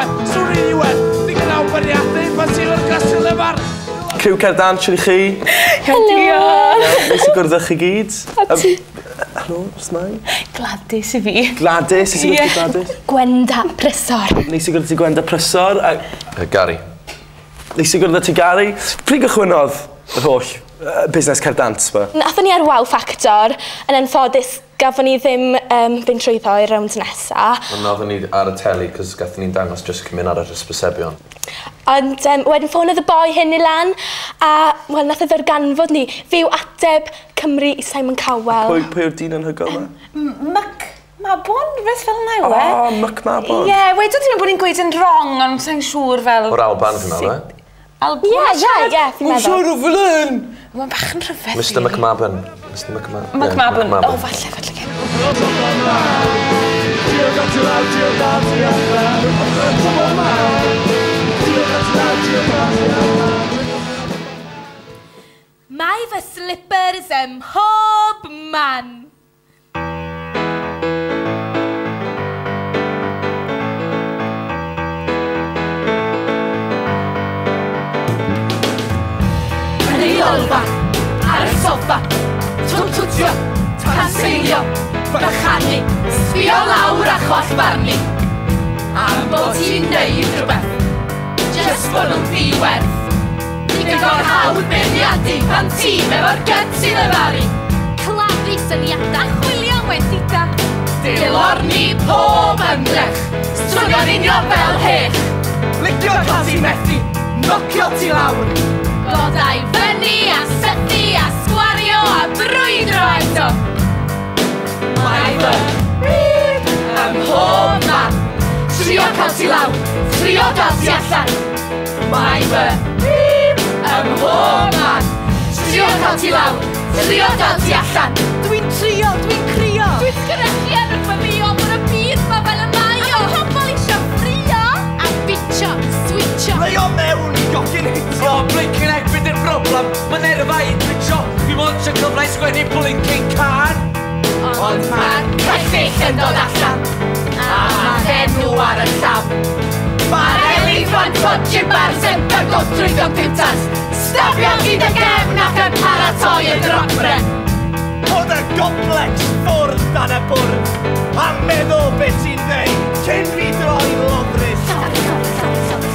diwedd, swn i'n diwedd. Ni'n gyda'n bariadau, pan sy'n o'r gasil efo'r... Criw Cerdant, siwr i chi. Helo! Nes i gwrdd chi gyd. A ti? Helo, ysmlaen? Gladys i fi. Gladys, nes i gwrdd ti Gladys? Gwenda Prysor. Nes i gwrdd ti Gwenda Prysor. Gary. Nes i gwrdd ti Gary. Pryd gychwynodd yr holl busnes Cerdant, ba? Nathon ni ar Wow Factor, yn anffodus gafon ni ddim fynd trwyddo i'r rownd nesa. Nathon ni ar y teli, cos gathon ni'n dangos jyst cymyn ar yr hysbysebion. Ond wedyn ffôn oedd y boi hyn i lan, a wel, nath o ddarganfod ni fyw ateb Cymru i Simon Cowell. Pwy yw'r dyn anhygoel yma? Myc Mabon, rhywbeth fel yna yw e? O, Myc Mabon. Ie, wedyn ti'n bod ni'n gweud yn wrong, ond sa'n siŵr fel... O'r Alban, fi'n meddwl, e? Ie, fi'n meddwl. Siwr o fel un! Mae'n bach yn rhyfedd. Mr McMabon. Mr McMabon. McMabon. O, falle gen. Mae fy slippers ym mhob man. Yn ei olfa, ar y soffa, twtwtio, tanseilio, bychanu, sbio lawr a choll barnu. Am bod hi'n neud rhywbeth, jyst bod nhw'n ddiwerth. Digon hawdd beirniadu pan tîm efo'r gyts i lefaru. Claddu syniadau chwilio wedita. Dilorni pob ymdrech, strwgio'n union fel hech. Licio cael ti methu, nocio ti lawr. Godau fyny a sythu a sgwario a brwydro eto. Mae fy byd ym mhob man. Trio cael ti lawr, trio dal ti allan. Mae fy byd ym mhob man. Trio cael ti lawr, trio dal ti allan. Dwi'n trio, dwi'n crio. Dwi'n sgrychu ar y ffamio bod y byd ma fel y mae o. A pobl isio ffrio a bitio, switcho. Ble o mewn i gogin hitio. O, blinking egg, byd i'r broblem. Mae'n nerfa i pitio. Fi mod sy'n cyfle i sgwennu blinking car. Ond mae'r cellich yn dod allan. A mae'r enw ar y llaw. Mae'r eliffant fodgyn bars yn bygod drwy gompiwtas. Stafio hyd y gefn ac yn paratoi y dropre. Oedd y goblex ffwrdd dan y bwrdd. A meddwl beth sy'n dweud cyn fi droi lofrys.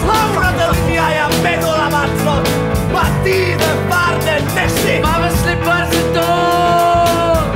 Lawr o dyluniau a meddwl am adrodd. Mae dydd y farn yn mesu. Mae fy slippers yn dod.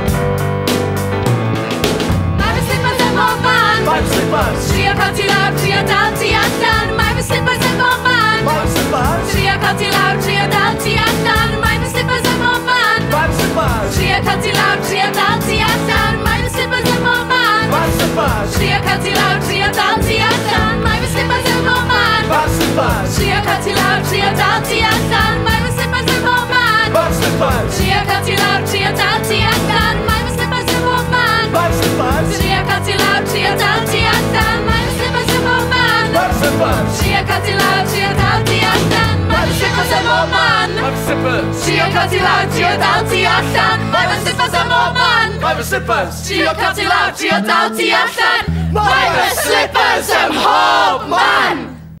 Mae fy slippers ym mhob man. Mae'n slippers. Trio cael ti lawr, trio dal ti allan. Mae fy slippers ym mhob man. Mae'n slippers. Trio cael ti lawr, trio dal ti allan. Mae fy slippers ym mhob man. Mae'n slippers. Trio cael ti lawr, trio dal ti allan. Mae fy slippers ym mhob man. Mae'n slippers. Trio cael ti lawr, trio dal ti allan. Mae fy slippers ym mhob man. Mae'n slippers. Trio cael ti lawr, trio dal ti allan. Mae fy slippers ym mhob man. Mae'n slippers. Trio cael ti lawr, trio dal ti allan. Mae fy slippers ym mhob man. Mae'n slippers. Trio cael ti lawr, trio dal ti allan. Mae fy slippers ym mhob man. Mae'n slippers. Trio cael ti lawr, trio dal ti allan. Mae fy slippers ym mhob man. Mae'n slippers. Trio cael ti lawr, trio dal ti allan. Mae fy slippers ym mhob man. Mae'n slippers. Trio cael ti lawr, trio dal ti allan. Mae fy slippers ym mhob man.